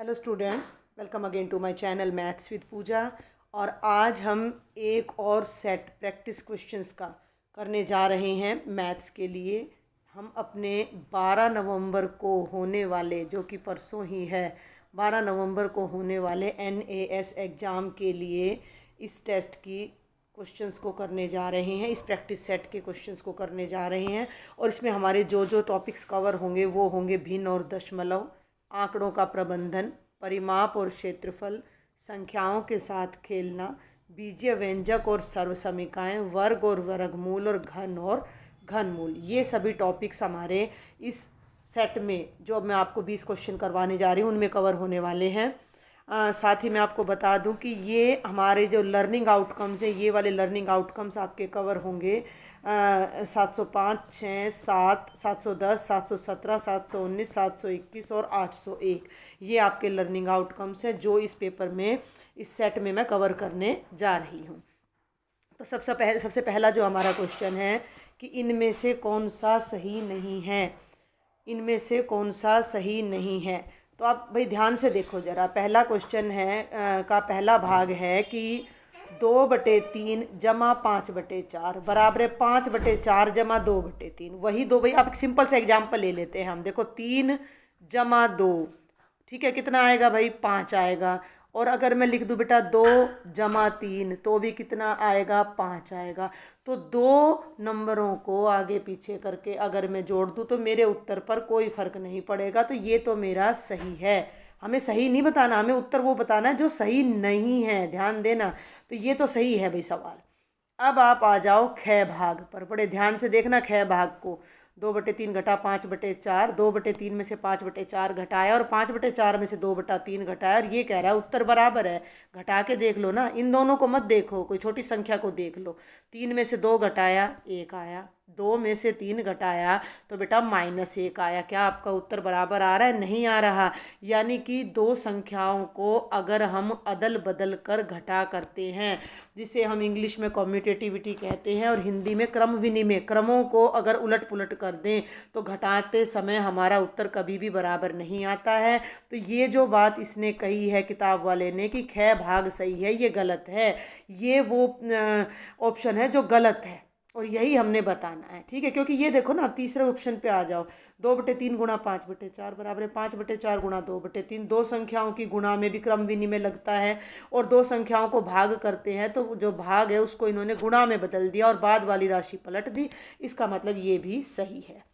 Hello students, welcome again to my channel maths with Pooja. और आज हम एक और सेट प्रैक्टिस क्वेश्चंस का करने जा रहे हैं मैथ्स के लिए। हम अपने 12 नवंबर को होने वाले, जो कि परसों ही है, 12 नवंबर को होने वाले NAS एग्ज़ाम के लिए इस टेस्ट की क्वेश्चंस को करने जा रहे हैं, इस प्रैक्टिस सेट के क्वेश्चंस को करने जा रहे हैं। और इसमें हमारे जो जो टॉपिक्स कवर होंगे वो होंगे भिन्न और दशमलव, आंकड़ों का प्रबंधन, परिमाप और क्षेत्रफल, संख्याओं के साथ खेलना, बीजीय व्यंजक और सर्वसमीकाएं, वर्ग और वर्गमूल और घनमूल। ये सभी टॉपिक्स हमारे इस सेट में, जो मैं आपको 20 क्वेश्चन करवाने जा रही हूँ, उनमें कवर होने वाले हैं। साथ ही मैं आपको बता दूं कि ये हमारे जो लर्निंग आउटकम्स हैं, ये वाले लर्निंग आउटकम्स आपके कवर होंगे 705, 6, 7, 710, 717, 719, 721 और 801। ये आपके लर्निंग आउटकम्स हैं जो इस पेपर में, इस सेट में मैं कवर करने जा रही हूँ। तो सबसे पहला जो हमारा क्वेश्चन है कि इनमें से कौन सा सही नहीं है, इनमें से कौन सा सही नहीं है। तो आप भाई ध्यान से देखो ज़रा। पहला क्वेश्चन है का पहला भाग है कि 2/3 जमा 5/4 बराबर है 5/4 जमा 2/3। वही दो भाई, आप एक सिंपल सा एग्जाम्पल ले लेते हैं हम। देखो 3 जमा 2, ठीक है, कितना आएगा भाई? 5 आएगा। और अगर मैं लिख दूँ बेटा 2 जमा 3, तो भी कितना आएगा? 5 आएगा। तो दो नंबरों को आगे पीछे करके अगर मैं जोड़ दूँ तो मेरे उत्तर पर कोई फर्क नहीं पड़ेगा। तो ये तो मेरा सही है। हमें सही नहीं बताना, हमें उत्तर वो बताना है जो सही नहीं है, ध्यान देना। तो ये तो सही है भाई सवाल। अब आप आ जाओ ख भाग पर, बड़े ध्यान से देखना ख भाग को। 2/3 घटा 5/4, 2/3 में से 5/4 घटाया और 5/4 में से 2/3 घटाया, और ये कह रहा है उत्तर बराबर है। घटा के देख लो ना, इन दोनों को मत देखो, कोई छोटी संख्या को देख लो। 3 में से 2 घटाया 1 आया, 2 में से 3 घटाया तो बेटा -1 आया। क्या आपका उत्तर बराबर आ रहा है? नहीं आ रहा। यानी कि दो संख्याओं को अगर हम अदल बदल कर घटा करते हैं, जिसे हम इंग्लिश में कम्यूटेटिविटी कहते हैं और हिंदी में क्रम विनिमय, क्रमों को अगर उलट पुलट कर दें तो घटाते समय हमारा उत्तर कभी भी बराबर नहीं आता है। तो ये जो बात इसने कही है किताब वाले ने कि ख भाग सही है, ये गलत है। ये वो ऑप्शन है जो गलत है और यही हमने बताना है, ठीक है। क्योंकि ये देखो ना, तीसरे ऑप्शन पे आ जाओ। 2/3 गुणा 5/4 बराबर है 5/4 गुणा 2/3। दो संख्याओं की गुणा में भी क्रम विनिमय लगता है, और दो संख्याओं को भाग करते हैं तो जो भाग है उसको इन्होंने गुणा में बदल दिया और बाद वाली राशि पलट दी। इसका मतलब ये भी सही है।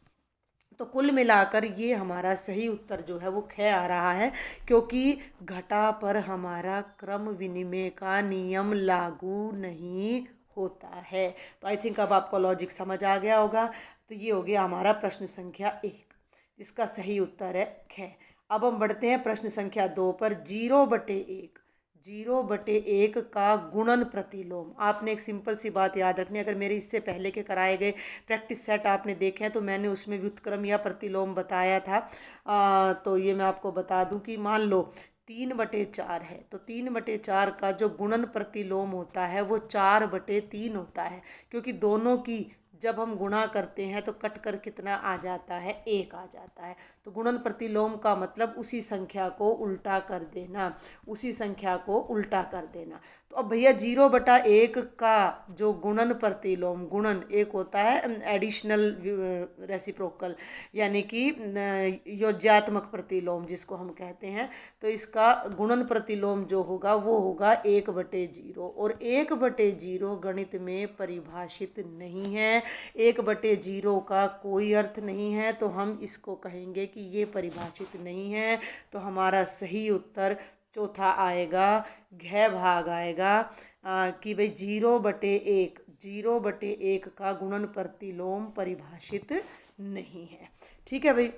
तो कुल मिलाकर ये हमारा सही उत्तर जो है वो ख आ रहा है, क्योंकि घटा पर हमारा क्रम विनिमय का नियम लागू नहीं होता है। तो आई थिंक अब आपको लॉजिक समझ आ गया होगा। तो ये हो गया हमारा प्रश्न संख्या 1, जिसका सही उत्तर है ख। अब हम बढ़ते हैं प्रश्न संख्या 2 पर। 0/1 का गुणन प्रतिलोम। आपने एक सिंपल सी बात याद रखनी, अगर मेरे इससे पहले के कराए गए प्रैक्टिस सेट आपने देखे हैं तो मैंने उसमें व्युत्क्रम या प्रतिलोम बताया था। तो ये मैं आपको बता दूं कि मान लो 3/4 है, तो 3/4 का जो गुणन प्रतिलोम होता है वो 4/3 होता है, क्योंकि दोनों की जब हम गुणा करते हैं तो कट कर कितना आ जाता है? 1 आ जाता है। तो गुणन प्रतिलोम का मतलब उसी संख्या को उल्टा कर देना, उसी संख्या को उल्टा कर देना। तो अब भैया 0/1 का जो गुणन प्रतिलोम, गुणन एक होता है एडिशनल रेसिप्रोकल, यानी कि योज्यात्मक प्रतिलोम जिसको हम कहते हैं। तो इसका गुणन प्रतिलोम जो होगा वो होगा 1/0, और 1/0 गणित में परिभाषित नहीं है। 1/0 का कोई अर्थ नहीं है, तो हम इसको कहेंगे कि ये परिभाषित नहीं है। तो हमारा सही उत्तर चौथा आएगा, घ भाग आएगा कि भाई 0/1 का गुणन प्रतिलोम परिभाषित नहीं है। ठीक है भाई,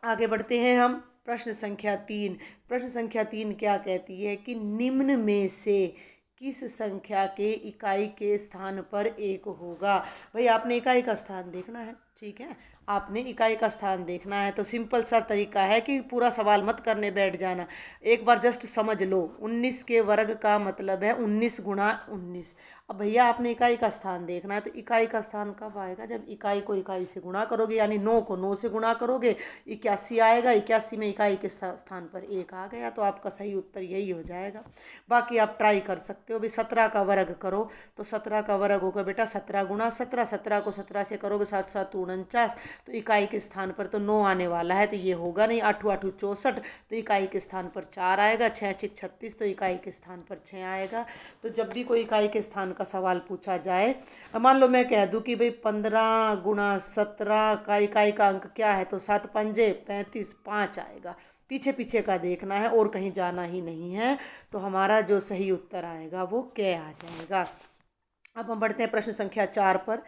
आगे बढ़ते हैं हम। प्रश्न संख्या 3। प्रश्न संख्या 3 क्या कहती है कि निम्न में से किस संख्या के इकाई के स्थान पर 1 होगा। भाई आपने इकाई का स्थान देखना है, ठीक है, आपने इकाई का स्थान देखना है। तो सिंपल सा तरीका है कि पूरा सवाल मत करने बैठ जाना, एक बार जस्ट समझ लो। 19 के वर्ग का मतलब है 19 गुणा 19। अब भैया आपने इकाई का स्थान देखना है, तो इकाई का स्थान कब आएगा? जब इकाई को इकाई से गुणा करोगे, यानी 9 को 9 से गुणा करोगे, 81 आएगा। 81 में इकाई के स्थान पर 1 आ गया, तो आपका सही उत्तर यही हो जाएगा। बाकी आप ट्राई कर सकते हो। भाई 17 का वर्ग करो, तो 17 का वर्ग होगा बेटा 17 गुणा 17, 17 को 17 से करोगे 7 7 49, तो इकाई के स्थान पर तो 9 आने वाला है, तो ये होगा नहीं। 8 8 64, तो इकाई के स्थान पर 4 आएगा। 6 6 36, तो इकाई के स्थान पर 6 आएगा। तो जब भी कोई इकाई के स्थान का सवाल पूछा जाए, मान लो मैं कह दूं कि भाई 15 गुणा 17 का इकाई का अंक क्या है, तो 7 पंजे 35, 5 आएगा। पीछे पीछे का देखना है और कहीं जाना ही नहीं है। तो हमारा जो सही उत्तर आएगा वो क्या आ जाएगा। अब हम बढ़ते हैं प्रश्न संख्या 4 पर।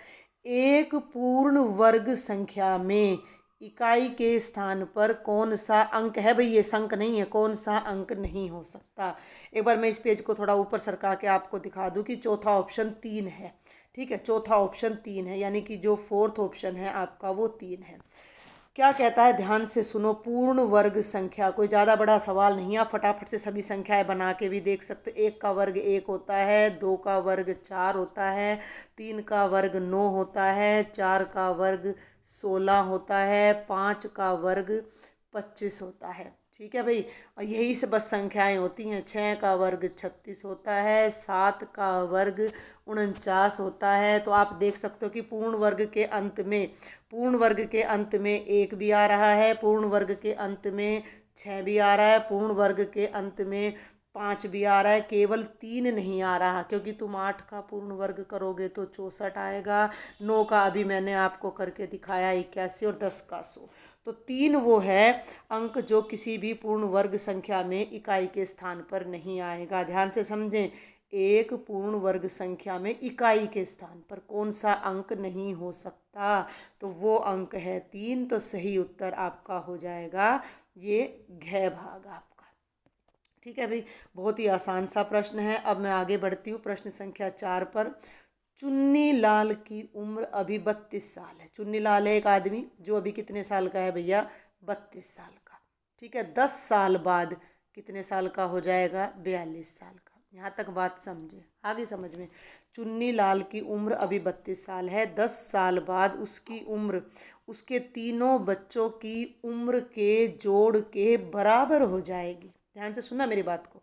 एक पूर्ण वर्ग संख्या में इकाई के स्थान पर कौन सा अंक है? भाई ये संक नहीं है, कौन सा अंक नहीं हो सकता। एक बार मैं इस पेज को थोड़ा ऊपर सरका के आपको दिखा दूं कि चौथा ऑप्शन 3 है। ठीक है, चौथा ऑप्शन 3 है, यानी कि जो फोर्थ ऑप्शन है आपका वो 3 है। क्या कहता है, ध्यान से सुनो। पूर्ण वर्ग संख्या, कोई ज़्यादा बड़ा सवाल नहीं है, आप फटाफट से सभी संख्याएं बना के भी देख सकते हो। 1 का वर्ग 1 होता है, 2 का वर्ग 4 होता है, 3 का वर्ग 9 होता है, 4 का वर्ग 16 होता है, 5 का वर्ग 25 होता है। ठीक है भाई, और यही से बस संख्याएं होती हैं। 6 का वर्ग 36 होता है, 7 का वर्ग 49 होता है। तो आप देख सकते हो कि पूर्ण वर्ग के अंत में 1 भी आ रहा है, पूर्ण वर्ग के अंत में 6 भी आ रहा है, पूर्ण वर्ग के अंत में 5 भी आ रहा है, केवल 3 नहीं आ रहा, क्योंकि तुम 8 का पूर्ण वर्ग करोगे तो 64 आएगा। 9 का अभी मैंने आपको करके दिखाया 81, और 10 का 100। तो 3 वो है अंक जो किसी भी पूर्ण वर्ग संख्या में इकाई के स्थान पर नहीं आएगा। ध्यान से समझें, एक पूर्ण वर्ग संख्या में इकाई के स्थान पर कौन सा अंक नहीं हो सकता, तो वो अंक है 3। तो सही उत्तर आपका हो जाएगा ये घ भाग आपका। ठीक है भाई, बहुत ही आसान सा प्रश्न है। अब मैं आगे बढ़ती हूँ प्रश्न संख्या 4 पर। चुन्नी लाल की उम्र अभी 32 साल है। चुन्नी लाल है एक आदमी जो अभी कितने साल का है भैया? 32 साल का। ठीक है, 10 साल बाद कितने साल का हो जाएगा? 42 साल का। यहाँ तक बात समझे, आगे समझ में। चुन्नी लाल की उम्र अभी 32 साल है, 10 साल बाद उसकी उम्र उसके तीनों बच्चों की उम्र के जोड़ के बराबर हो जाएगी। ध्यान से सुनना मेरी बात को।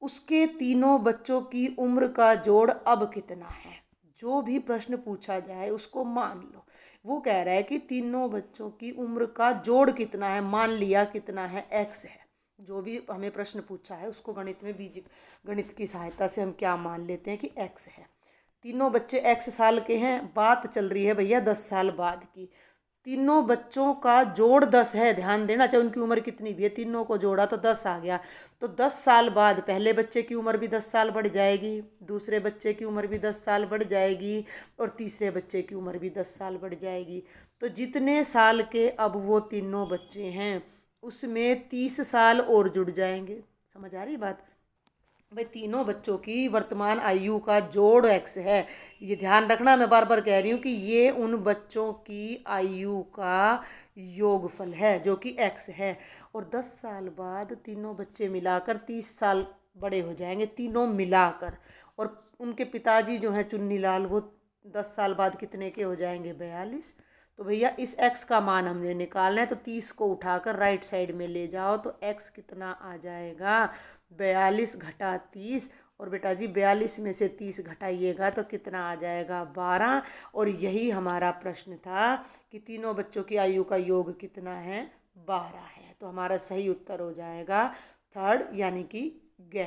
उसके तीनों बच्चों की उम्र का जोड़ अब कितना है? जो भी प्रश्न पूछा जाए उसको मान लो। वो कह रहा है कि तीनों बच्चों की उम्र का जोड़ कितना है, मान लिया कितना है, x है। जो भी हमें प्रश्न पूछा है उसको गणित में गणित की सहायता से हम क्या मान लेते हैं कि x है। तीनों बच्चे x साल के हैं, बात चल रही है भैया 10 साल बाद की। तीनों बच्चों का जोड़ 10 है, ध्यान देना, चाहे उनकी उम्र कितनी भी है, तीनों को जोड़ा तो 10 आ गया। तो 10 साल बाद पहले बच्चे की उम्र भी 10 साल बढ़ जाएगी, दूसरे बच्चे की उम्र भी 10 साल बढ़ जाएगी, और तीसरे बच्चे की उम्र भी 10 साल बढ़ जाएगी। तो जितने साल के अब वो तीनों बच्चे हैं उसमें 30 साल और जुड़ जाएंगे। समझ आ रही बात? भाई तीनों बच्चों की वर्तमान आयु का जोड़ x है। ये ध्यान रखना, मैं बार बार कह रही हूँ कि ये उन बच्चों की आयु का योगफल है जो कि x है। और 10 साल बाद तीनों बच्चे मिलाकर 30 साल बड़े हो जाएंगे, तीनों मिलाकर। और उनके पिताजी जो हैं चुन्नी लाल, वो 10 साल बाद कितने के हो जाएंगे? 42। तो भैया इस x का मान हमने निकालना है, तो 30 को उठाकर राइट साइड में ले जाओ, तो x कितना आ जाएगा? 42 घटा 30। और बेटा जी 42 में से 30 घटाइएगा तो कितना आ जाएगा? 12। और यही हमारा प्रश्न था कि तीनों बच्चों की आयु का योग कितना है? 12 है। तो हमारा सही उत्तर हो जाएगा थर्ड, यानी कि ग।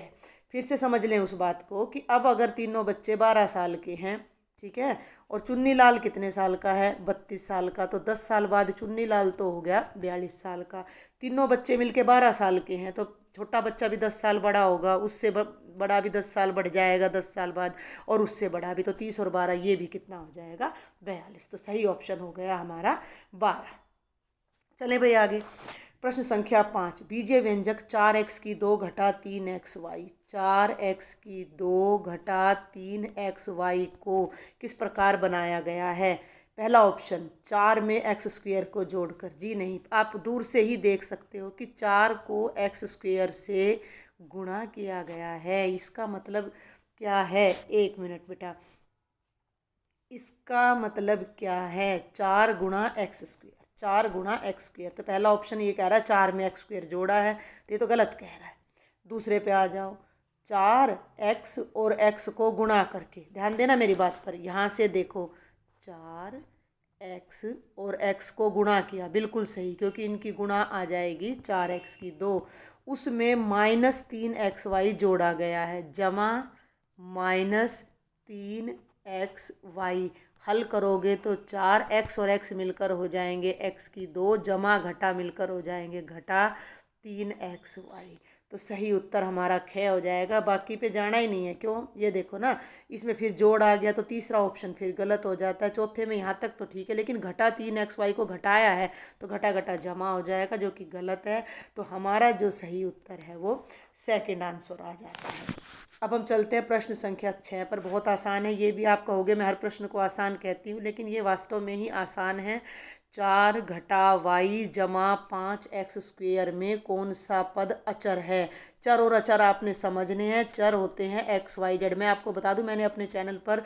फिर से समझ लें उस बात को कि अब अगर तीनों बच्चे 12 साल के हैं, ठीक है, और चुन्नी लाल कितने साल का है? 32 साल का। तो 10 साल बाद चुन्नी लाल तो हो गया 42 साल का। तीनों बच्चे मिलके 12 साल के हैं, तो छोटा बच्चा भी 10 साल बड़ा होगा, उससे बड़ा भी 10 साल बढ़ जाएगा 10 साल बाद, और उससे बड़ा भी। तो 30 और 12 ये भी कितना हो जाएगा? 42। तो सही ऑप्शन हो गया हमारा 12। चलें भाई आगे। प्रश्न संख्या 5। बीजीय व्यंजक 4x की 2 घटा 3xy 4x की 2 घटा 3xy को किस प्रकार बनाया गया है? पहला ऑप्शन 4 में एक्स स्क्वेयर को जोड़कर। जी नहीं, आप दूर से ही देख सकते हो कि 4 को एक्स स्क्वेयर से गुणा किया गया है। इसका मतलब क्या है? 1 मिनट बेटा। इसका मतलब क्या है? 4 गुणा x²। 4 गुणा x²। तो पहला ऑप्शन ये कह रहा है 4 में x² जोड़ा है, तो ये तो गलत कह रहा है। दूसरे पे आ जाओ। 4x और x को गुणा करके, ध्यान देना मेरी बात पर, यहाँ से देखो 4x और x को गुणा किया, बिल्कुल सही, क्योंकि इनकी गुणा आ जाएगी 4x की 2। उसमें -3xy जोड़ा गया है, जमा -3xy। हल करोगे तो 4x और x मिलकर हो जाएंगे x की 2, जमा घटा मिलकर हो जाएंगे घटा 3xy। तो सही उत्तर हमारा ख हो जाएगा। बाकी पे जाना ही नहीं है, क्यों? ये देखो ना, इसमें फिर जोड़ आ गया तो तीसरा ऑप्शन फिर गलत हो जाता है। चौथे में यहाँ तक तो ठीक है, लेकिन घटा 3xy को घटाया है तो घटा घटा जमा हो जाएगा, जो कि गलत है। तो हमारा जो सही उत्तर है वो सेकंड आंसर आ जाता है। अब हम चलते हैं प्रश्न संख्या 6 पर। बहुत आसान है ये भी। आप कहोगे मैं हर प्रश्न को आसान कहती हूँ, लेकिन ये वास्तव में ही आसान है। 4 घटा y जमा 5x² में कौन सा पद अचर है? चर और अचर आपने समझने हैं। चर होते हैं x, y, z। मैं आपको बता दूं, मैंने अपने चैनल पर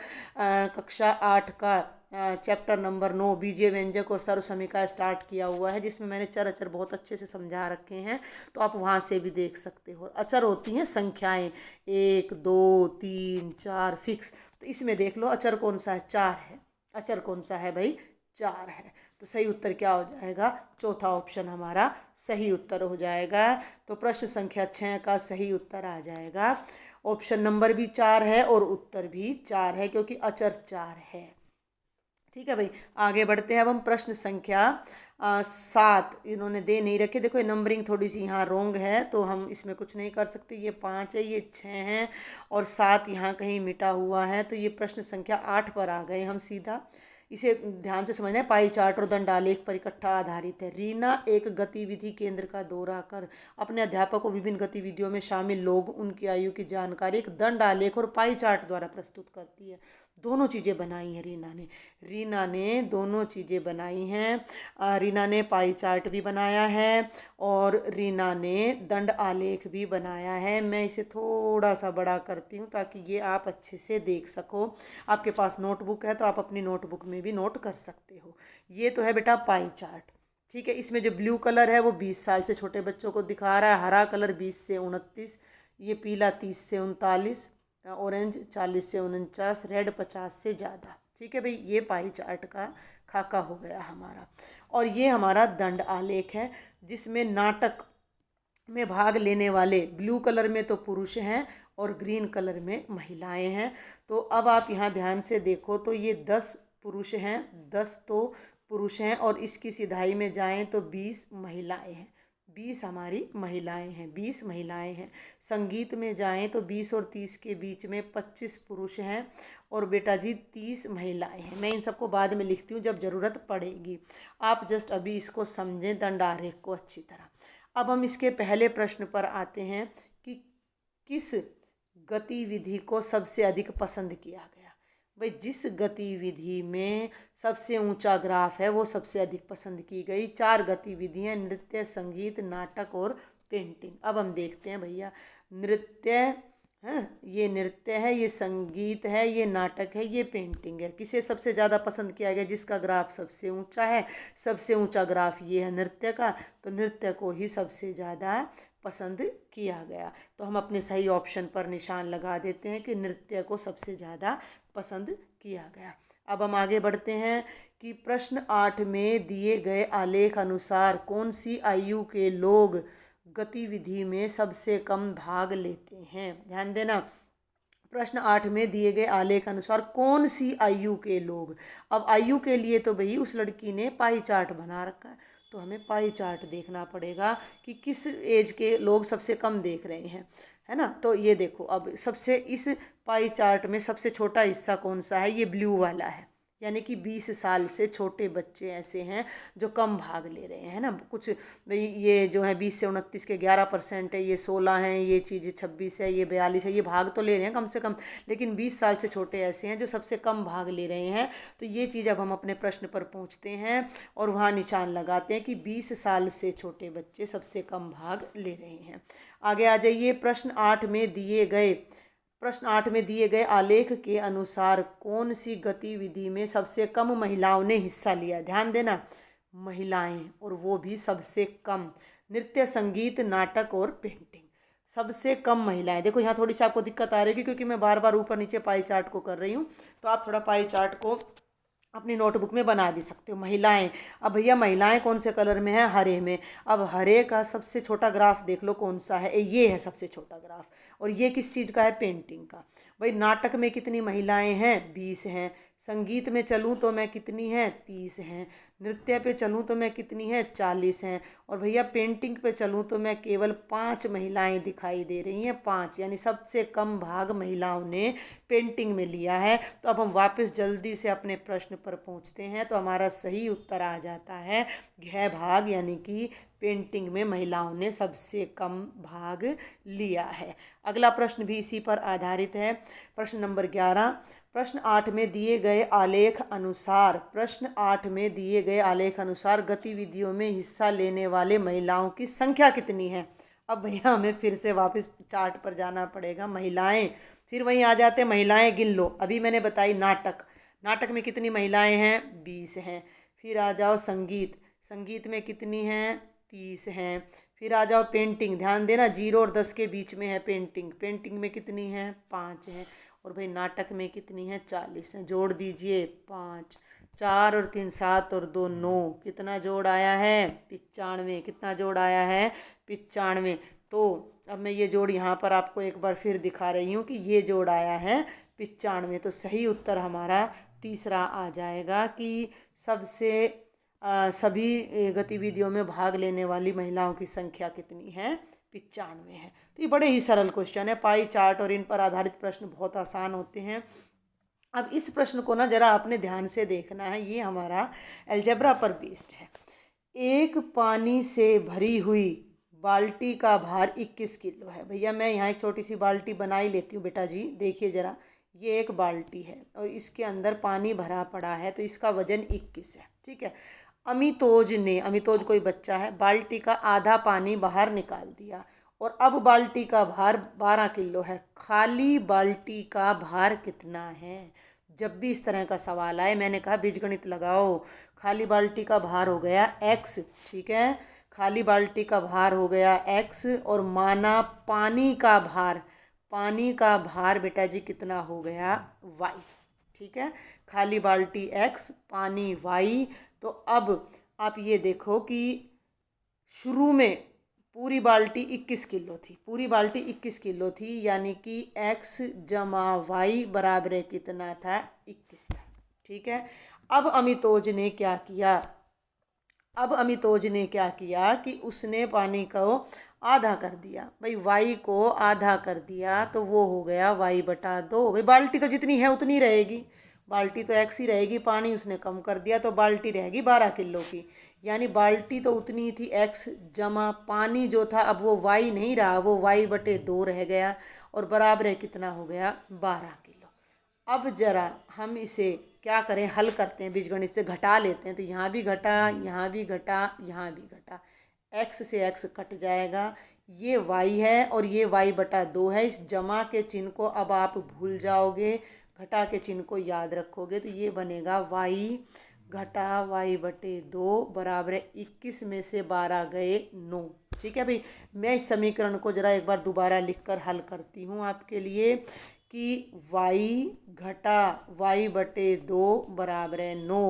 कक्षा 8 का चैप्टर नंबर 9 बीजीय व्यंजक और सर्व समीकरण स्टार्ट किया हुआ है, जिसमें मैंने चर अचर बहुत अच्छे से समझा रखे हैं, तो आप वहाँ से भी देख सकते हो। अचर होती हैं संख्याएं, 1 2 3 4 फिक्स। तो इसमें देख लो अचर कौन सा है? 4 है। अचर कौन सा है भाई? 4 है। तो सही उत्तर क्या हो जाएगा? चौथा ऑप्शन हमारा सही उत्तर हो जाएगा। तो प्रश्न संख्या 6 का सही उत्तर आ जाएगा, ऑप्शन नंबर भी 4 है और उत्तर भी 4 है, क्योंकि अचर 4 है। ठीक है भाई, आगे बढ़ते हैं। अब हम प्रश्न संख्या 7, इन्होंने दे नहीं रखे, देखो ये नंबरिंग थोड़ी सी यहाँ रोंग है, तो हम इसमें कुछ नहीं कर सकते। ये 5 है, ये 6 है और 7 यहाँ कहीं मिटा हुआ है। तो ये प्रश्न संख्या 8 पर आ गए हम सीधा। इसे ध्यान से समझना है। पाई चार्ट और दंड आलेख पर इकट्ठा आधारित है। रीना एक गतिविधि केंद्र का दौरा कर अपने अध्यापक को विभिन्न गतिविधियों में शामिल लोग, उनकी आयु की जानकारी एक दंड आलेख और पाई चार्ट द्वारा प्रस्तुत करती है। दोनों चीज़ें बनाई हैं रीना ने दोनों चीज़ें बनाई हैं। रीना ने पाई चार्ट भी बनाया है और रीना ने दंड आलेख भी बनाया है। मैं इसे थोड़ा सा बड़ा करती हूँ ताकि ये आप अच्छे से देख सको। आपके पास नोटबुक है तो आप अपनी नोटबुक में भी नोट कर सकते हो। ये तो है बेटा पाई चार्ट। ठीक है, इसमें जो ब्लू कलर है वो 20 साल से छोटे बच्चों को दिखा रहा है, हरा कलर 20 से 29, ये पीला 30 से 39, ऑरेंज 40 से 49, रेड 50 से ज़्यादा। ठीक है भाई, ये पाई चार्ट का खाका हो गया हमारा। और ये हमारा दंड आलेख है, जिसमें नाटक में भाग लेने वाले ब्लू कलर में तो पुरुष हैं और ग्रीन कलर में महिलाएं हैं। तो अब आप यहाँ ध्यान से देखो तो ये 10 पुरुष हैं, 10 तो पुरुष हैं, और इसकी सिधाई में जाएं तो 20 महिलाएं हैं। 20 हमारी महिलाएं हैं, 20 महिलाएं हैं। संगीत में जाएं तो 20 और 30 के बीच में 25 पुरुष हैं और बेटा जी 30 महिलाएं हैं। मैं इन सबको बाद में लिखती हूँ जब ज़रूरत पड़ेगी। आप जस्ट अभी इसको समझें दंड आरेख को अच्छी तरह। अब हम इसके पहले प्रश्न पर आते हैं कि किस गतिविधि को सबसे अधिक पसंद किया गया। भाई जिस गतिविधि में सबसे ऊंचा ग्राफ है वो सबसे अधिक पसंद की गई। 4 गतिविधियाँ, नृत्य, संगीत, नाटक और पेंटिंग। अब हम देखते हैं भैया, नृत्य है, ये नृत्य है, ये संगीत है, ये नाटक है, ये पेंटिंग है। किसे सबसे ज़्यादा पसंद किया गया? जिसका ग्राफ सबसे ऊंचा है। सबसे ऊंचा ग्राफ ये है नृत्य का, तो नृत्य को ही सबसे ज़्यादा पसंद किया गया। तो हम अपने सही ऑप्शन पर निशान लगा देते हैं कि नृत्य को सबसे ज़्यादा पसंद किया गया। अब हम आगे बढ़ते हैं कि प्रश्न 8 में दिए गए आलेख अनुसार कौन सी आयु के लोग गतिविधि में सबसे कम भाग लेते हैं। ध्यान देना, प्रश्न 8 में दिए गए आलेख अनुसार कौन सी आयु के लोग। अब आयु के लिए तो भाई उस लड़की ने पाई चार्ट बना रखा है, तो हमें पाई चार्ट देखना पड़ेगा कि किस एज के लोग सबसे कम देख रहे हैं, है ना। तो ये देखो, अब सबसे इस पाई चार्ट में सबसे छोटा हिस्सा कौन सा है? ये ब्लू वाला है, यानी कि 20 साल से छोटे बच्चे ऐसे हैं जो कम भाग ले रहे हैं ना। कुछ भाई ये जो है 20 से 29 के 11% है, ये 16 हैं, ये चीज़ 26 है, ये 42 है, ये भाग तो ले रहे हैं कम से कम, लेकिन 20 साल से छोटे ऐसे हैं जो सबसे कम भाग ले रहे हैं। तो ये चीज़ अब हम अपने प्रश्न पर पहुँचते हैं और वहाँ निशान लगाते हैं कि 20 साल से छोटे बच्चे सबसे कम भाग ले रहे हैं। आगे आ जाइए, प्रश्न 8 में दिए गए प्रश्न 8 में दिए गए आलेख के अनुसार कौन सी गतिविधि में सबसे कम महिलाओं ने हिस्सा लिया। ध्यान देना, महिलाएं, और वो भी सबसे कम। नृत्य, संगीत, नाटक और पेंटिंग, सबसे कम महिलाएं। देखो यहाँ थोड़ी सी आपको दिक्कत आ रही है क्योंकि मैं बार बार ऊपर नीचे पाई चार्ट को कर रही हूँ, तो आप थोड़ा पाई चार्ट को अपनी नोटबुक में बना भी सकते हो। महिलाएं, अब भैया महिलाएं कौन से कलर में है? हरे में। अब हरे का सबसे छोटा ग्राफ देख लो कौन सा है, ये है सबसे छोटा ग्राफ। और ये किस चीज़ का है? पेंटिंग का। भाई नाटक में कितनी महिलाएं हैं? 20 हैं। संगीत में चलूँ तो मैं कितनी हैं? 30 हैं। नृत्य पे चलूँ तो मैं कितनी हैं? 40 हैं। और भैया पेंटिंग पे चलूँ तो मैं केवल 5 महिलाएं दिखाई दे रही हैं, 5, यानी सबसे कम भाग महिलाओं ने पेंटिंग में लिया है। तो अब हम वापस जल्दी से अपने प्रश्न पर पहुंचते हैं। तो हमारा सही उत्तर आ जाता है घ भाग, यानी कि पेंटिंग में महिलाओं ने सबसे कम भाग लिया है। अगला प्रश्न भी इसी पर आधारित है। प्रश्न नंबर 11, प्रश्न 8 में दिए गए आलेख अनुसार, प्रश्न 8 में दिए गए आलेख अनुसार गतिविधियों में हिस्सा लेने वाले महिलाओं की संख्या कितनी है? अब भैया हमें फिर से वापस चार्ट पर जाना पड़ेगा। महिलाएं, फिर वहीं आ जाते हैं, महिलाएं गिन लो। अभी मैंने बताई नाटक, नाटक में कितनी महिलाएं हैं? 20 हैं। फिर आ जाओ संगीत, संगीत में कितनी हैं? 30 हैं। फिर आ जाओ पेंटिंग, ध्यान देना 0 और 10 के बीच में है पेंटिंग, पेंटिंग में कितनी है? 5 हैं। और भाई नाटक में कितनी है? 40 हैं। जोड़ दीजिए 5, 4 और 3 7 और 2 9, कितना जोड़ आया है? 95। कितना जोड़ आया है? 95। तो अब मैं ये जोड़ यहाँ पर आपको एक बार फिर दिखा रही हूँ कि ये जोड़ आया है 95। तो सही उत्तर हमारा तीसरा आ जाएगा कि सबसे सभी गतिविधियों में भाग लेने वाली महिलाओं की संख्या कितनी है? 95 है। तो ये बड़े ही सरल क्वेश्चन है। पाई चार्ट और इन पर आधारित प्रश्न बहुत आसान होते हैं। अब इस प्रश्न को ना जरा आपने ध्यान से देखना है, ये हमारा अलजेब्रा पर बेस्ड है। एक पानी से भरी हुई बाल्टी का भार 21 किलो है। भैया मैं यहाँ एक छोटी सी बाल्टी बना ही लेती हूँ बेटा जी, देखिए ज़रा, ये एक बाल्टी है और इसके अंदर पानी भरा पड़ा है, तो इसका वजन 21 है, ठीक है। अमितोज ने, अमितोज कोई बच्चा है, बाल्टी का आधा पानी बाहर निकाल दिया और अब बाल्टी का भार 12 किलो है। खाली बाल्टी का भार कितना है? जब भी इस तरह का सवाल आए मैंने कहा बीजगणित लगाओ। खाली बाल्टी का भार हो गया x, ठीक है, खाली बाल्टी का भार हो गया x, और माना पानी का भार, पानी का भार बेटा जी कितना हो गया? y, ठीक है। खाली बाल्टी x, पानी y। तो अब आप ये देखो कि शुरू में पूरी बाल्टी 21 किलो थी, पूरी बाल्टी 21 किलो थी, यानी कि x जमा y बराबर कितना था? 21 था, ठीक है। अब अमितोज ने क्या किया? अब अमितोज ने क्या किया कि उसने पानी को आधा कर दिया। भाई y को आधा कर दिया तो वो हो गया y/2। भाई बाल्टी तो जितनी है उतनी रहेगी, बाल्टी तो x ही रहेगी, पानी उसने कम कर दिया तो बाल्टी रहेगी 12 किलो की, यानी बाल्टी तो उतनी थी x जमा पानी जो था, अब वो y नहीं रहा, वो y/2 रह गया और बराबर कितना हो गया? 12 किलो। अब जरा हम इसे क्या करें? हल करते हैं, बीजगणित से घटा लेते हैं। तो यहाँ भी घटा, यहाँ भी घटा, यहाँ भी घटा, x से x कट जाएगा, ये y है और ये y/2 है। इस जमा के चिन्ह को अब आप भूल जाओगे, घटा के चिन्ह को याद रखोगे, तो ये बनेगा y घटा y/2 बराबर 21 में से 12 गए 9, ठीक है। भाई मैं इस समीकरण को जरा एक बार दोबारा लिखकर हल करती हूँ आपके लिए कि y घटा y/2 बराबर 9,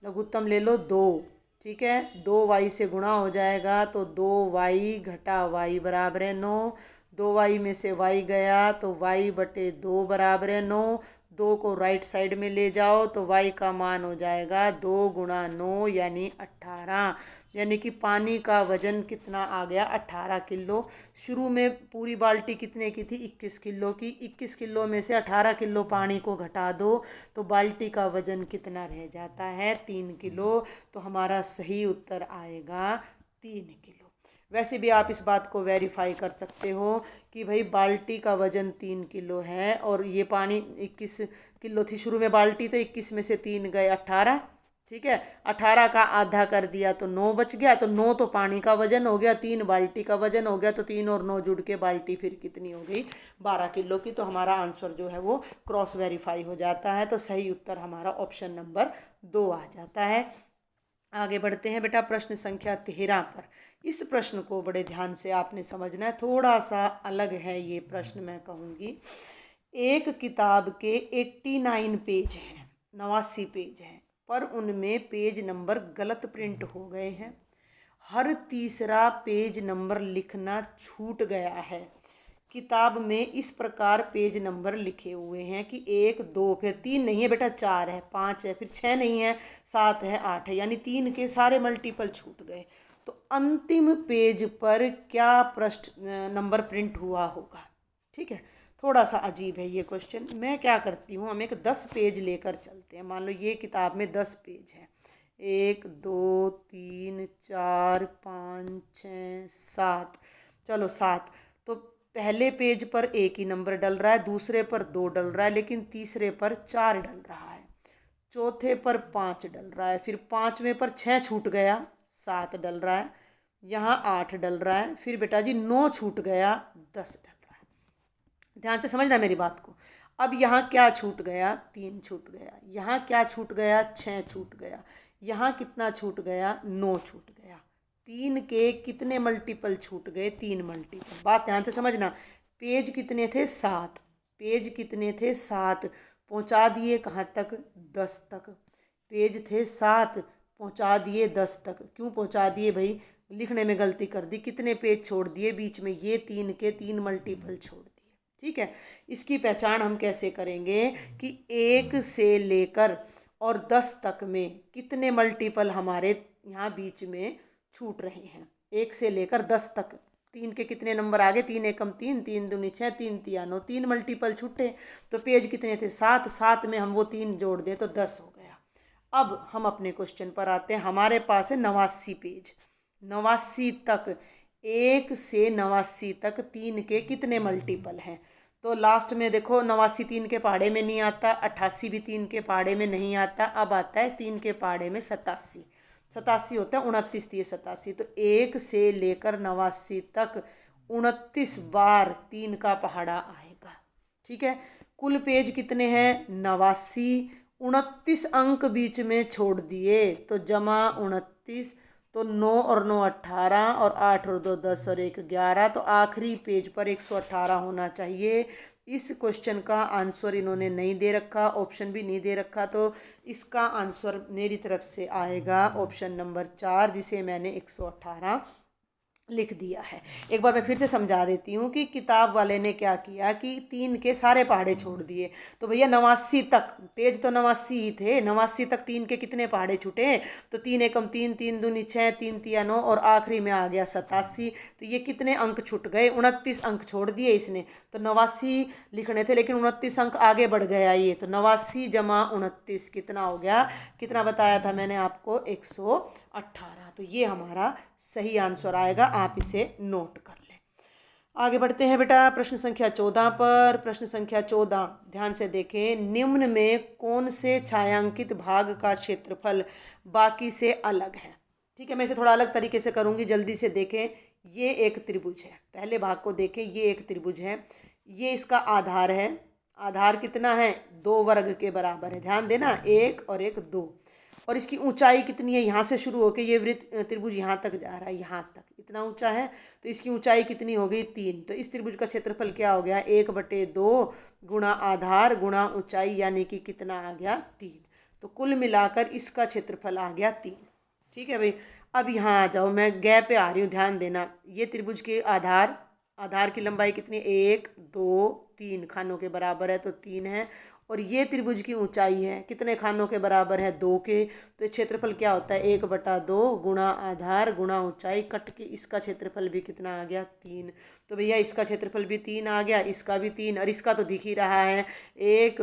लघुत्तम ले लो 2, ठीक है, 2y से गुणा हो जाएगा तो 2y घटा y बराबर 9, 2y में से y गया तो y/2 बराबर 9, 2 को राइट साइड में ले जाओ तो y का मान हो जाएगा 2 गुणा 9 यानी 18, यानी कि पानी का वजन कितना आ गया? 18 किलो। शुरू में पूरी बाल्टी कितने की थी? 21 किलो की। 21 किलो में से 18 किलो पानी को घटा दो तो बाल्टी का वजन कितना रह जाता है? 3 किलो। तो हमारा सही उत्तर आएगा 3 किलो। वैसे भी आप इस बात को वेरीफाई कर सकते हो कि भाई बाल्टी का वजन 3 किलो है और ये पानी 21 किलो थी शुरू में बाल्टी, तो 21 में से 3 गए 18, ठीक है, 18 का आधा कर दिया तो 9 बच गया, तो 9 तो पानी का वजन हो गया, 3 बाल्टी का वजन हो गया, तो 3 और 9 जुड़ के बाल्टी फिर कितनी हो गई, 12 किलो की। तो हमारा आंसर जो है वो क्रॉस वेरीफाई हो जाता है, तो सही उत्तर हमारा ऑप्शन नंबर 2 आ जाता है। आगे बढ़ते हैं बेटा प्रश्न संख्या 13 पर। इस प्रश्न को बड़े ध्यान से आपने समझना है, थोड़ा सा अलग है ये प्रश्न, मैं कहूँगी। एक किताब के 89 पेज हैं, 89 पेज हैं, पर उनमें पेज नंबर गलत प्रिंट हो गए हैं। हर तीसरा पेज नंबर लिखना छूट गया है। किताब में इस प्रकार पेज नंबर लिखे हुए हैं कि 1 2, फिर 3 नहीं है बेटा, 4 है, 5 है, फिर 6 नहीं है, 7 है, 8 है, यानी 3 के सारे मल्टीपल छूट गए। तो अंतिम पेज पर क्या पृष्ठ नंबर प्रिंट हुआ होगा? ठीक है, थोड़ा सा अजीब है ये क्वेश्चन। मैं क्या करती हूँ, हम एक 10 पेज लेकर चलते हैं। मान लो ये किताब में 10 पेज है, 1 2 3 4 5 6 7, चलो 7। तो पहले पेज पर एक ही नंबर डल रहा है, दूसरे पर 2 डल रहा है, लेकिन तीसरे पर 4 डल रहा है, चौथे पर 5 डल रहा है, फिर पाँचवें पर 6 छूट गया, 7 डल रहा है, यहाँ 8 डल रहा है, फिर बेटा जी 9 छूट गया, 10 डल रहा है। ध्यान से समझना मेरी बात को। अब यहाँ क्या छूट गया, 3 छूट गया, यहाँ क्या छूट गया, 6 छूट गया, यहाँ कितना छूट गया, 9 छूट गया। 3 के कितने मल्टीपल छूट गए, 3 मल्टीपल। बात ध्यान से समझना। पेज कितने थे, 7, पेज कितने थे, 7, पहुँचा दिए कहाँ तक, 10 तक। पेज थे 7, पहुँचा दिए 10 तक। क्यों पहुँचा दिए भाई, लिखने में गलती कर दी, कितने पेज छोड़ दिए बीच में, ये 3 के 3 मल्टीपल छोड़ दिए। ठीक है, इसकी पहचान हम कैसे करेंगे कि 1 से लेकर और 10 तक में कितने मल्टीपल हमारे यहाँ बीच में छूट रहे हैं। 1 से लेकर 10 तक 3 के कितने नंबर आगे, 3 एकम 3, 3 दूनी 6, 3 तिया 9, 3 मल्टीपल छूटे। तो पेज कितने थे, 7, 7 में हम वो 3 जोड़ दें तो 10 हो गया। अब हम अपने क्वेश्चन पर आते हैं। हमारे पास है 89 पेज, 89 तक, 1 से 89 तक 3 के कितने मल्टीपल हैं। तो लास्ट में देखो, 89 3 के पहाड़े में नहीं आता, 88 भी 3 के पहाड़े में नहीं आता, अब आता है 3 के पहाड़े में 87। 87 होता है 29 3 87। तो 1 से लेकर 89 तक 29 बार 3 का पहाड़ा आएगा। ठीक है, कुल पेज कितने हैं, 89, 29 अंक बीच में छोड़ दिए तो जमा 29, तो 9 और 9 18, और 8 और 2 10, और 1 11। तो आखिरी पेज पर 118 होना चाहिए। इस क्वेश्चन का आंसर इन्होंने नहीं दे रखा, ऑप्शन भी नहीं दे रखा, तो इसका आंसर मेरी तरफ से आएगा ऑप्शन नंबर 4, जिसे मैंने 118 लिख दिया है। एक बार मैं फिर से समझा देती हूँ कि किताब वाले ने क्या किया कि 3 के सारे पहाड़े छोड़ दिए। तो भैया 89 तक, पेज तो 89 ही थे, 89 तक 3 के कितने पहाड़े छूटे, तो 3 एकम 3, 3 दूनी 6, 3 तिया 9, और आखिरी में आ गया 87। तो ये कितने अंक छूट गए, 29 अंक छोड़ दिए इसने। तो 89 लिखने थे, लेकिन 29 अंक आगे बढ़ गया ये, तो 89 जमा 29 कितना हो गया, कितना बताया था मैंने आपको, 118। तो ये हमारा सही आंसर आएगा, आप इसे नोट कर लें। आगे बढ़ते हैं बेटा प्रश्न संख्या 14 पर। प्रश्न संख्या 14 ध्यान से देखें। निम्न में कौन से छायांकित भाग का क्षेत्रफल बाकी से अलग है। ठीक है, मैं इसे थोड़ा अलग तरीके से करूँगी, जल्दी से देखें। ये एक त्रिभुज है, पहले भाग को देखें, ये एक त्रिभुज है, ये इसका आधार है। आधार कितना है, 2 वर्ग के बराबर है, ध्यान देना, 1 और 1 2। और इसकी ऊंचाई कितनी है, यहाँ से शुरू होकर ये वृत्त त्रिभुज यहाँ तक जा रहा है, यहाँ तक इतना ऊंचा है, तो इसकी ऊंचाई कितनी हो गई, 3। तो इस त्रिभुज का क्षेत्रफल क्या हो गया, 1/2 गुणा आधार गुणा ऊंचाई, यानी कि कितना आ गया, 3। तो कुल मिलाकर इसका क्षेत्रफल आ गया 3। ठीक है भाई, अब यहाँ आ जाओ, मैं गै पे आ रही हूँ, ध्यान देना। ये त्रिभुज के आधार की लंबाई कितनी, 1 2 3 खानों के बराबर है, तो 3 है। और ये त्रिभुज की ऊंचाई है, कितने खानों के बराबर है, 2 के। तो क्षेत्रफल क्या होता है, 1/2 गुणा आधार गुणा ऊंचाई, कट के इसका क्षेत्रफल भी कितना आ गया, 3। तो भैया इसका क्षेत्रफल भी 3 आ गया, इसका भी 3, और इसका तो दिख ही रहा है, 1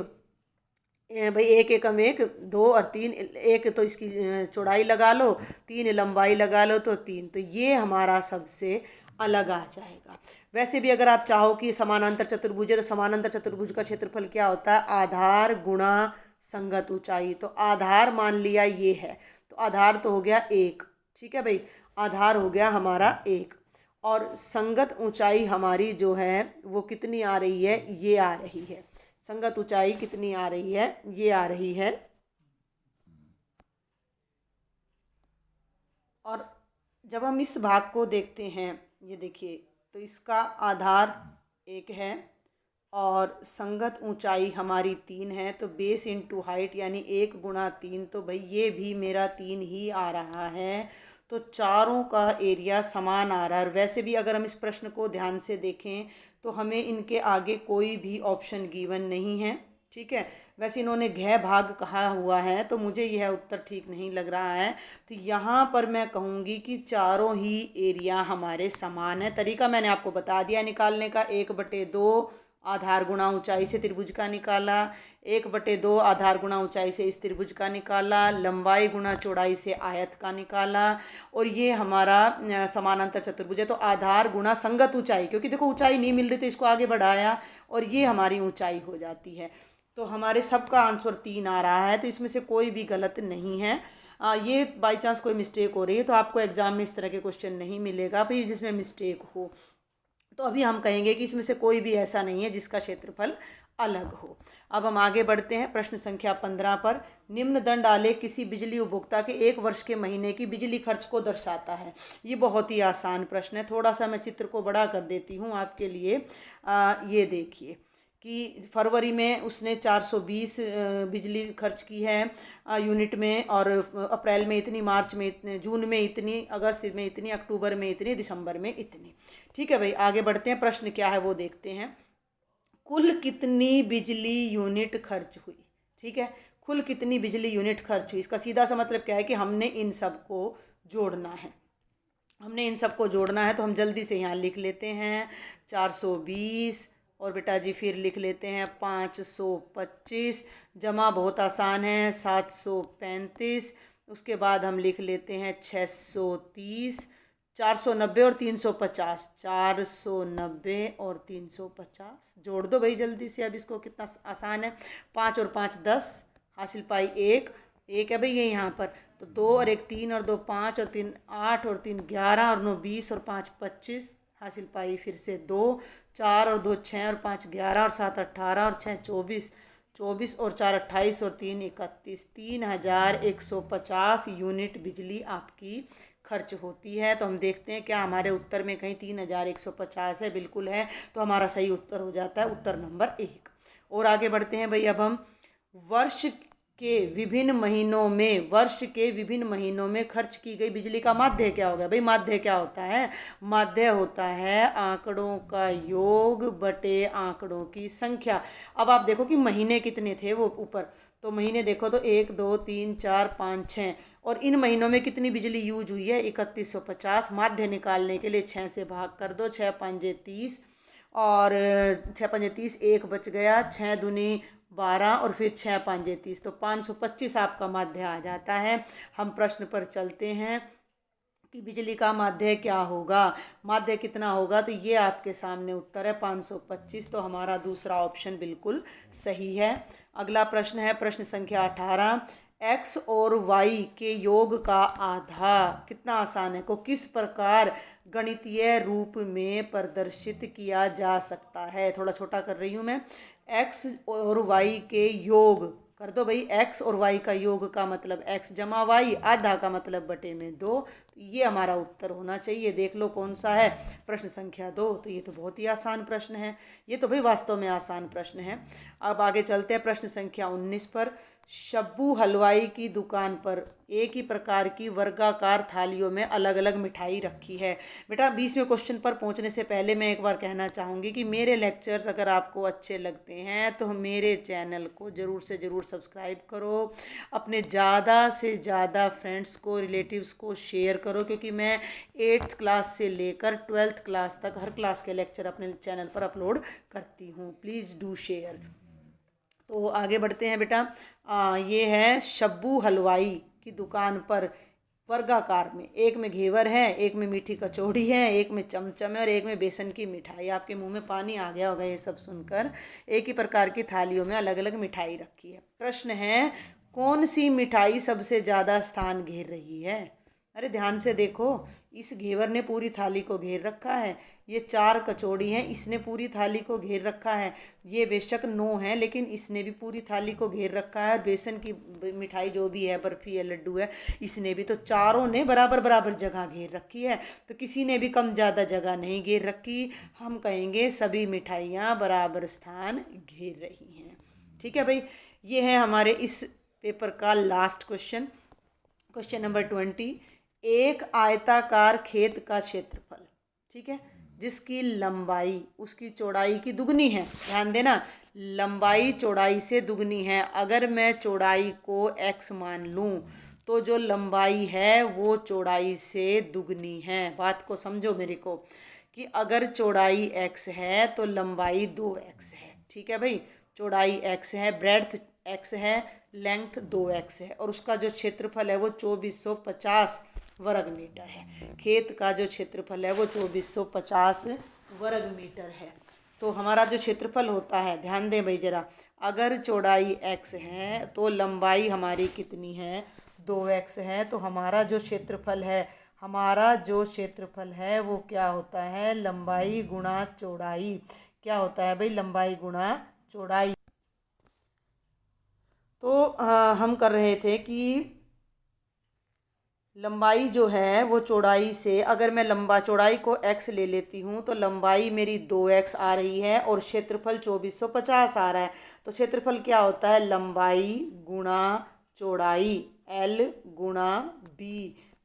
भाई 1 एकम 1 2 और 3, 1 तो इसकी चौड़ाई लगा लो, 3 लंबाई लगा लो, तो 3। तो ये हमारा सबसे अलग आ जाएगा। वैसे भी अगर आप चाहो कि समानांतर चतुर्भुज है, तो समानांतर चतुर्भुज का क्षेत्रफल क्या होता है, आधार गुणा संगत ऊंचाई। तो आधार मान लिया ये है, तो आधार तो हो गया 1, ठीक है भाई, आधार हो गया हमारा 1। और संगत ऊंचाई हमारी जो है वो कितनी आ रही है, ये आ रही है। संगत ऊंचाई कितनी आ रही है, ये आ रही है। और जब हम इस भाग को देखते हैं, ये देखिए, तो इसका आधार 1 है और संगत ऊंचाई हमारी 3 है। तो बेस इंटू हाइट यानी 1 गुणा 3, तो भाई ये भी मेरा 3 ही आ रहा है। तो चारों का एरिया समान आ रहा है। और वैसे भी अगर हम इस प्रश्न को ध्यान से देखें तो हमें इनके आगे कोई भी ऑप्शन गिवन नहीं है, ठीक है। वैसे इन्होंने घय भाग कहा हुआ है, तो मुझे यह उत्तर ठीक नहीं लग रहा है। तो यहाँ पर मैं कहूँगी कि चारों ही एरिया हमारे समान है। तरीका मैंने आपको बता दिया निकालने का, 1/2 आधार गुणा ऊंचाई से त्रिभुज का निकाला, 1/2 आधार गुणा ऊंचाई से इस त्रिभुज का निकाला, लंबाई गुणा चौड़ाई से आयत का निकाला, और ये हमारा समानांतर चतुर्भुज है। तो आधार गुणा संगत ऊंचाई, क्योंकि देखो ऊंचाई नहीं मिल रही तो इसको आगे बढ़ाया और ये हमारी ऊंचाई हो जाती है। तो हमारे सबका आंसर 3 आ रहा है। तो इसमें से कोई भी गलत नहीं है। ये बाई चांस कोई मिस्टेक हो रही है तो आपको एग्जाम में इस तरह के क्वेश्चन नहीं मिलेगा भाई जिसमें मिस्टेक हो। तो अभी हम कहेंगे कि इसमें से कोई भी ऐसा नहीं है जिसका क्षेत्रफल अलग हो। अब हम आगे बढ़ते हैं प्रश्न संख्या 15 पर। निम्न दंड आलेख किसी बिजली उपभोक्ता के 1 वर्ष के महीने की बिजली खर्च को दर्शाता है। ये बहुत ही आसान प्रश्न है। थोड़ा सा मैं चित्र को बड़ा कर देती हूँ आपके लिए। ये देखिए कि फरवरी में उसने 420 बिजली खर्च की है यूनिट में, और अप्रैल में इतनी, मार्च में इतने, जून में इतनी, अगस्त में इतनी, अक्टूबर में इतनी, दिसंबर में इतनी। ठीक है भाई, आगे बढ़ते हैं। प्रश्न क्या है वो देखते हैं। कुल कितनी बिजली यूनिट खर्च हुई, ठीक है, कुल कितनी बिजली यूनिट खर्च हुई। इसका सीधा सा मतलब क्या है कि हमने इन सब को जोड़ना है, हमने इन सबको जोड़ना है। तो हम जल्दी से यहाँ लिख लेते हैं 420, और बेटा जी फिर लिख लेते हैं 525, जमा बहुत आसान है 735, उसके बाद हम लिख लेते हैं 630, 490 और 350, 490 और 350 जोड़ दो भाई जल्दी से। अब इसको कितना आसान है, 5 और 5 10, हासिल पाई 1 है भाई ये यहाँ पर। तो 2 और 1 3 और 2 5 और 3 8 और 3 11 और 9 20 और 5 25, हासिल पाई फिर से 2, 4 और 2 6 और 5 11 और 7 18 और 6 24, 24 और 4 28 और 3 31, 3150 यूनिट बिजली आपकी खर्च होती है। तो हम देखते हैं क्या हमारे उत्तर में कहीं 3150 है, बिल्कुल है। तो हमारा सही उत्तर हो जाता है उत्तर नंबर 1। और आगे बढ़ते हैं भाई। अब हम वर्ष के विभिन्न महीनों में खर्च की गई बिजली का माध्य क्या होगा भाई। माध्य क्या होता है, माध्य होता है आंकड़ों का योग बटे आंकड़ों की संख्या। अब आप देखो कि महीने कितने थे वो ऊपर, तो महीने देखो तो 1 2 3 4 5 6, और इन महीनों में कितनी बिजली यूज हुई है 3150। माध्य निकालने के लिए 6 से भाग कर दो, 6 पंजे 30 और 6 पंजे 30, 1 बच गया, 6 दूनी 12 और फिर 6 पंजे 30, तो 525 आपका माध्य आ जाता है। हम प्रश्न पर चलते हैं कि बिजली का माध्य क्या होगा, माध्य कितना होगा। तो ये आपके सामने उत्तर है 525। तो हमारा दूसरा ऑप्शन बिल्कुल सही है। अगला प्रश्न है प्रश्न संख्या 18। x और y के योग का आधा, कितना आसान है, को किस प्रकार गणितीय रूप में प्रदर्शित किया जा सकता है। थोड़ा छोटा कर रही हूँ मैं। x और y के योग कर दो भाई। x और y का योग का मतलब x जमा y, आधा का मतलब बटे में 2। तो ये हमारा उत्तर होना चाहिए। देख लो कौन सा है, प्रश्न संख्या 2। तो ये तो बहुत ही आसान प्रश्न है, ये तो भाई वास्तव में आसान प्रश्न है। अब आगे चलते हैं प्रश्न संख्या 19 पर। शब्बू हलवाई की दुकान पर एक ही प्रकार की वर्गाकार थालियों में अलग अलग मिठाई रखी है। बेटा 20वें क्वेश्चन पर पहुंचने से पहले मैं एक बार कहना चाहूँगी कि मेरे लेक्चर्स अगर आपको अच्छे लगते हैं तो मेरे चैनल को ज़रूर से ज़रूर सब्सक्राइब करो, अपने ज़्यादा से ज़्यादा फ्रेंड्स को, रिलेटिव्स को शेयर करो, क्योंकि मैं 8th क्लास से लेकर 12th क्लास तक हर क्लास के लेक्चर अपने चैनल पर अपलोड करती हूँ। Please do share. तो आगे बढ़ते हैं बेटा। ये है शब्बू हलवाई की दुकान पर वर्गाकार में, एक में घेवर है, एक में मीठी कचौड़ी है, एक में चमचम है और एक में बेसन की मिठाई। आपके मुंह में पानी आ गया होगा ये सब सुनकर। एक ही प्रकार की थालियों में अलग अलग मिठाई रखी है। प्रश्न है, कौन सी मिठाई सबसे ज़्यादा स्थान घेर रही है? अरे ध्यान से देखो, इस घेवर ने पूरी थाली को घेर रखा है। ये 4 कचौड़ी हैं, इसने पूरी थाली को घेर रखा है। ये बेशक 9 है, लेकिन इसने भी पूरी थाली को घेर रखा है। बेसन की मिठाई जो भी है, बर्फ़ी है, लड्डू है, इसने भी। तो चारों ने बराबर बराबर जगह घेर रखी है। तो किसी ने भी कम ज़्यादा जगह नहीं घेर रखी। हम कहेंगे सभी मिठाइयाँ बराबर स्थान घेर रही हैं। ठीक है भाई, ये है हमारे इस पेपर का लास्ट क्वेश्चन। Question number 20। एक आयताकार खेत का क्षेत्रफल, ठीक है, जिसकी लंबाई उसकी चौड़ाई की दुगनी है। ध्यान देना, लंबाई चौड़ाई से दुगनी है। अगर मैं चौड़ाई को x मान लूँ तो जो लंबाई है वो चौड़ाई से दुगनी है। बात को समझो मेरे को, कि अगर चौड़ाई x है तो लंबाई 2x है। ठीक है भाई, चौड़ाई x है, ब्रेड्थ x है, लेंथ 2x है, और उसका जो क्षेत्रफल है वो 2450 वर्ग मीटर है। खेत का जो क्षेत्रफल है वो 2450 वर्ग मीटर है। तो हमारा जो क्षेत्रफल होता है, ध्यान दें भाई ज़रा, अगर चौड़ाई x है तो लंबाई हमारी कितनी है? 2x है। तो हमारा जो क्षेत्रफल है वो क्या होता है? लंबाई गुणा चौड़ाई। क्या होता है भाई? लंबाई गुणा चौड़ाई। तो हम कर रहे थे कि लंबाई जो है वो चौड़ाई से, अगर मैं चौड़ाई को x ले लेती हूँ तो लंबाई मेरी 2x आ रही है और क्षेत्रफल 2450 आ रहा है। तो क्षेत्रफल क्या होता है? लंबाई गुणा चौड़ाई, L गुणा B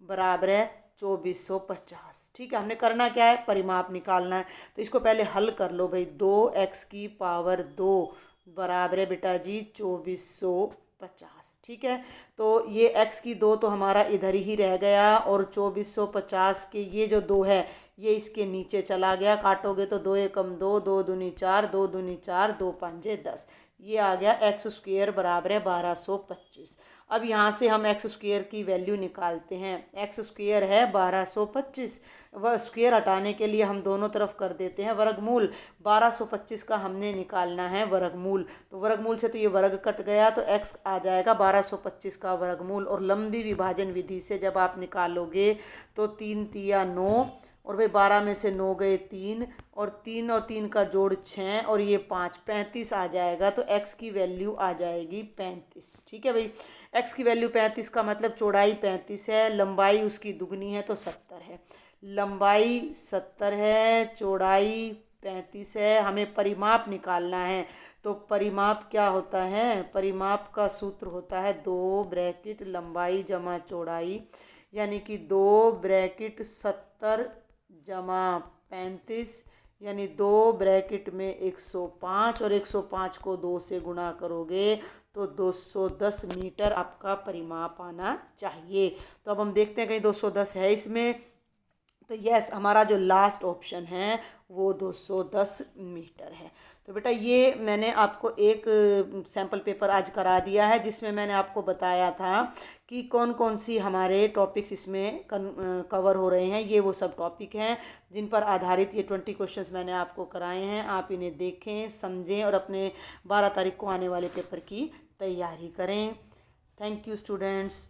बराबर है 2450। ठीक है, हमने करना क्या है? परिमाप निकालना है। तो इसको पहले हल कर लो भाई। 2x की पावर 2 बराबर है बेटा जी 2450। ठीक है, तो ये x की 2 तो हमारा इधर ही रह गया, और 2450 के ये जो 2 है ये इसके नीचे चला गया। काटोगे तो 2 एकम 2, 2 दूनी 4, 2 दूनी 4, 2 पंजे 10। ये आ गया x स्क्वेयर बराबर है 1225। अब यहाँ से हम x स्क्वेयर की वैल्यू निकालते हैं। x स्क्वेयर है 1225। वह स्क्वेयर हटाने के लिए हम दोनों तरफ कर देते हैं वर्गमूल। 1225 का हमने निकालना है वर्गमूल। तो वर्गमूल से तो ये वर्ग कट गया, तो x आ जाएगा 1225 का वर्गमूल। और लंबी विभाजन विधि से जब आप निकालोगे तो 3 तिया 9, और भाई 12 में से 9 गए 3, और 3 और 3 का जोड़ 6, और ये 5, 35 आ जाएगा। तो x की वैल्यू आ जाएगी 35। ठीक है भाई, x की वैल्यू 35 का मतलब चौड़ाई 35 है, लंबाई उसकी दुगनी है तो 70 है। लंबाई 70 है, चौड़ाई 35 है। हमें परिमाप निकालना है। तो परिमाप क्या होता है? परिमाप का सूत्र होता है 2 ब्रैकेट लंबाई जमा चौड़ाई, यानी कि 2 ब्रैकेट 70 जमा 35, यानी 2 ब्रैकेट में 105, और 105 को 2 से गुणा करोगे तो 210 मीटर आपका परिमाप आना चाहिए। तो अब हम देखते हैं कहीं 210 है इसमें। तो यस, हमारा जो लास्ट ऑप्शन है वो 210 मीटर है। तो बेटा ये मैंने आपको एक सैम्पल पेपर आज करा दिया है, जिसमें मैंने आपको बताया था कि कौन कौन सी हमारे टॉपिक्स इसमें कवर हो रहे हैं। ये वो सब टॉपिक हैं जिन पर आधारित ये 20 क्वेश्चंस मैंने आपको कराए हैं। आप इन्हें देखें, समझें और अपने 12 तारीख को आने वाले पेपर की तैयारी करें। Thank you students.